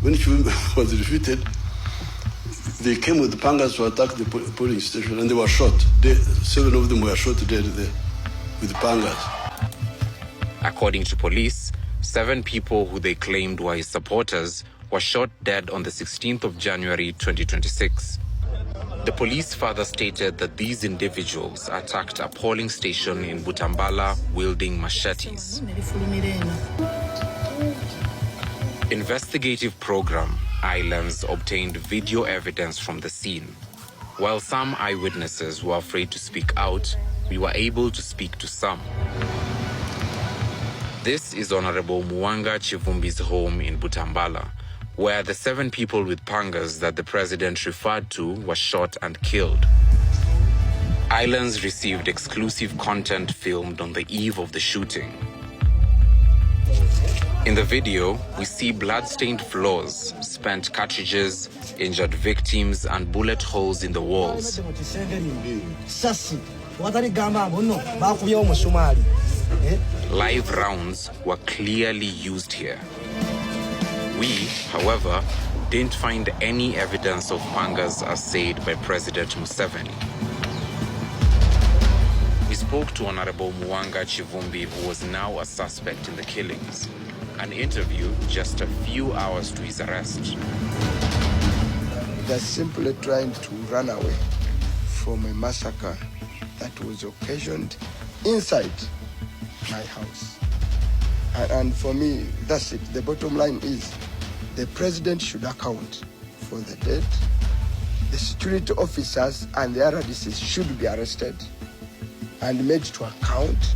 when Kivumbi was defeated, they came with the pangas to attack the polling station, and they were shot. 7 of them were shot dead there with the pangas. According to police, 7 people who they claimed were his supporters were shot dead on the 16th of January 2026. The police further stated that these individuals attacked a polling station in Butambala wielding machetes. Investigative program Islands obtained video evidence from the scene. While some eyewitnesses were afraid to speak out, we were able to speak to some. This is Honorable Muwanga Kivumbi's home in Butambala, where the 7 people with pangas that the president referred to were shot and killed. Islands received exclusive content filmed on the eve of the shooting. In the video, we see blood-stained floors, spent cartridges, injured victims, and bullet holes in the walls. Live rounds were clearly used here. We, however, didn't find any evidence of pangas assayed by President Museveni. We spoke to Honorable Muwanga Kivumbi, who was now a suspect in the killings. An interview just a few hours to his arrest. They're simply trying to run away from a massacre that was occasioned inside my house. And for me, that's it. The bottom line is the president should account for the dead. The security officers and the RDCs should be arrested and made to account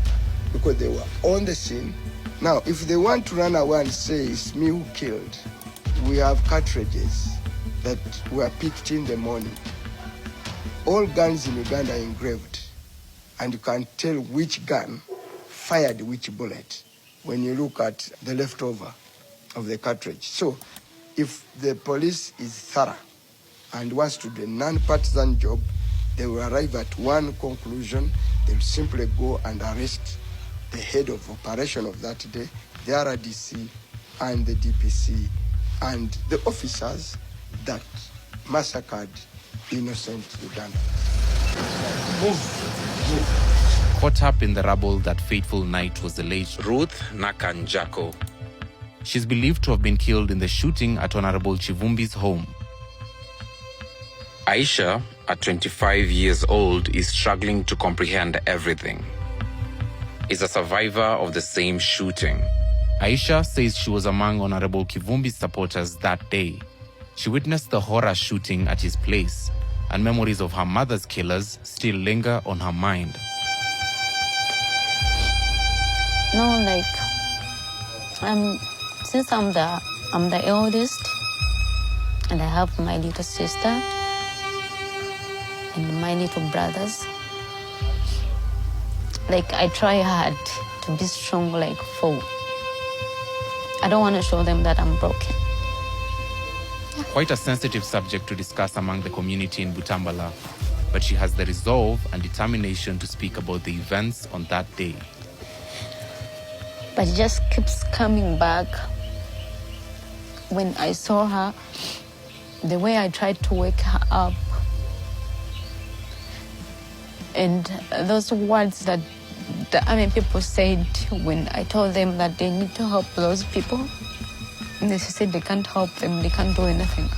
because they were on the scene. Now, if they want to run away and say it's me who killed, we have cartridges that were picked in the morning. All guns in Uganda are engraved, and you can tell which gun fired which bullet when you look at the leftover of the cartridge. So, if the police is thorough and wants to do a non-partisan job, they will arrive at one conclusion. They will simply go and arrest the head of operation of that day, the RDC and the DPC and the officers that massacred innocent Ugandans. Caught up in the rubble that fateful night was alleged Ruth Nakanjako. She's believed to have been killed in the shooting at Honorable Kivumbi's home. Aisha, at 25 years old, is struggling to comprehend everything. Is a survivor of the same shooting. Aisha says she was among Honorable Kivumbi's supporters that day. She witnessed the horror shooting at his place, and memories of her mother's killers still linger on her mind. No, since I'm the eldest, and I have my little sister and my little brothers. I try hard to be strong, I don't want to show them that I'm broken. Quite a sensitive subject to discuss among the community in Butambala, but she has the resolve and determination to speak about the events on that day. But it just keeps coming back. When I saw her, the way I tried to wake her up, and those words that the army people said when I told them that they need to help those people, and they said they can't help them, they can't do anything.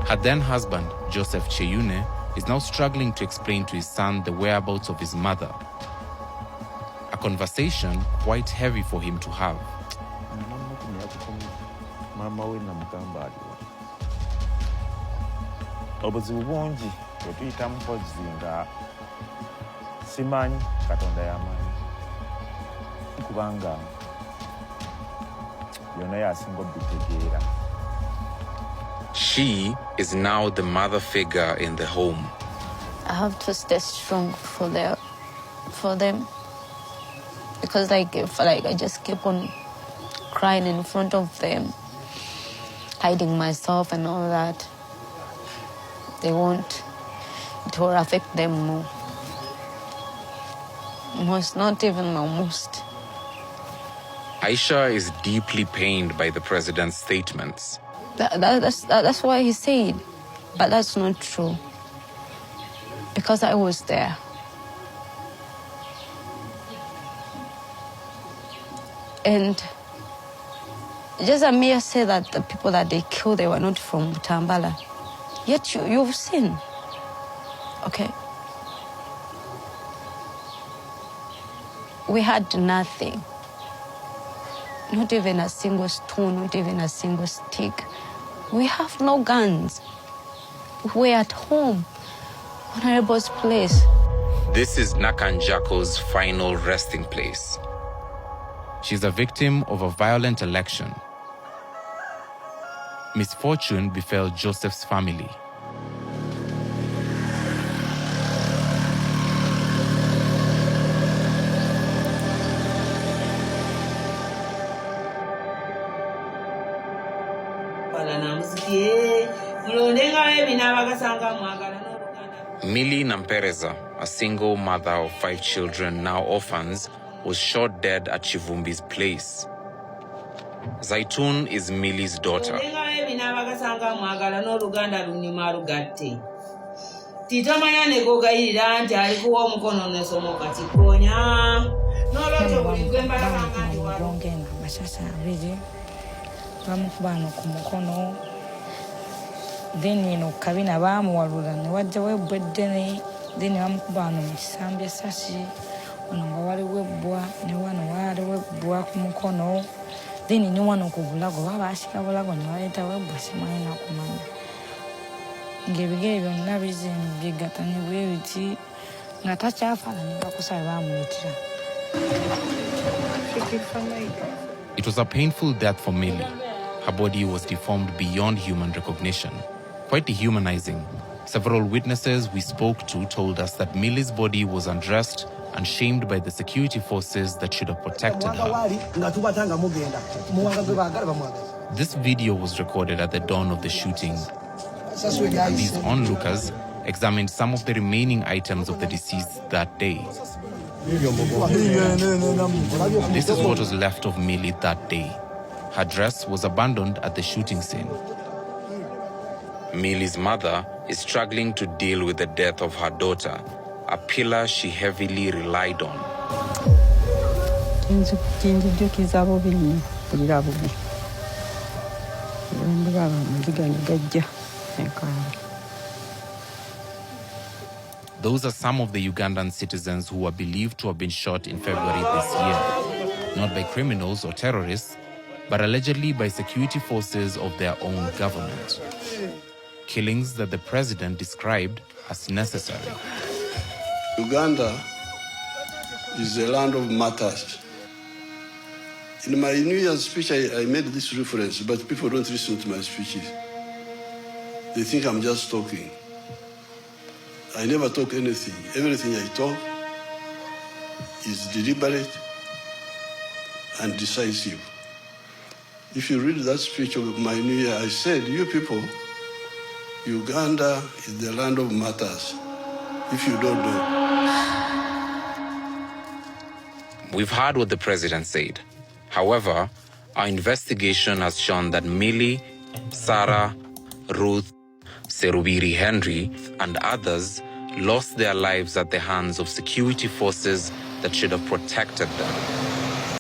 Her then husband, Joseph Cheyune, is now struggling to explain to his son the whereabouts of his mother. A conversation quite heavy for him to have. Obuzibu bungi bwetuyita mpozzi nga simanyi Katonda y'amaanyi kubanga byonna y'asinga obitegeera. She is now the mother figure in the home. I have to stay strong for them, because if I just keep on crying in front of them, hiding myself and all that, it won't it will affect them more. Most, not even almost. Aisha is deeply pained by the president's statements. That's why he said, but that's not true. Because I was there. And just Amir said that the people that they killed, they were not from Butambala. Yet you've seen, okay? We had nothing. Not even a single stone, not even a single stick. We have no guns. We're at home, Honorable's place. This is Nakanjako's final resting place. She's a victim of a violent election. Misfortune befell Joseph's family. Millie Nampereza, a single mother of 5 children, now orphans, was shot dead at Kivumbi's place. Zaitun is Millie's daughter. Then kabina bamuwalula ne wajja webbweddene then bamukubano mu kisambya sashi ono nga waliwo ebbwa ne wano waliwo ebbwa ku mukono then ne wano ku bulago baba asika bulago ne waleetawo ebbwa simanyi nakumanya ng'ebigere byonna bigatanye bwe biti nga takyafaana ne bakusaba bamuletera. It was a painful death for Millie. Her body was deformed beyond human recognition. Quite dehumanizing. Several witnesses we spoke to told us that Millie's body was undressed and shamed by the security forces that should have protected her. This video was recorded at the dawn of the shooting. These onlookers examined some of the remaining items of the deceased that day. This is what was left of Millie that day. Her dress was abandoned at the shooting scene. Millie's mother is struggling to deal with the death of her daughter, a pillar she heavily relied on. Those are some of the Ugandan citizens who were believed to have been shot in February this year, not by criminals or terrorists, but allegedly by security forces of their own government. Killings that the president described as necessary. Uganda is the land of martyrs. In my New Year's speech, I made this reference, but people don't listen to my speeches. They think I'm just talking. I never talk anything. Everything I talk is deliberate and decisive. If you read that speech of my New Year, I said, you people, Uganda is the land of martyrs, if you don't know. We've heard what the president said. However, our investigation has shown that Millie, Sarah, Ruth, Serubiri Henry, and others lost their lives at the hands of security forces that should have protected them.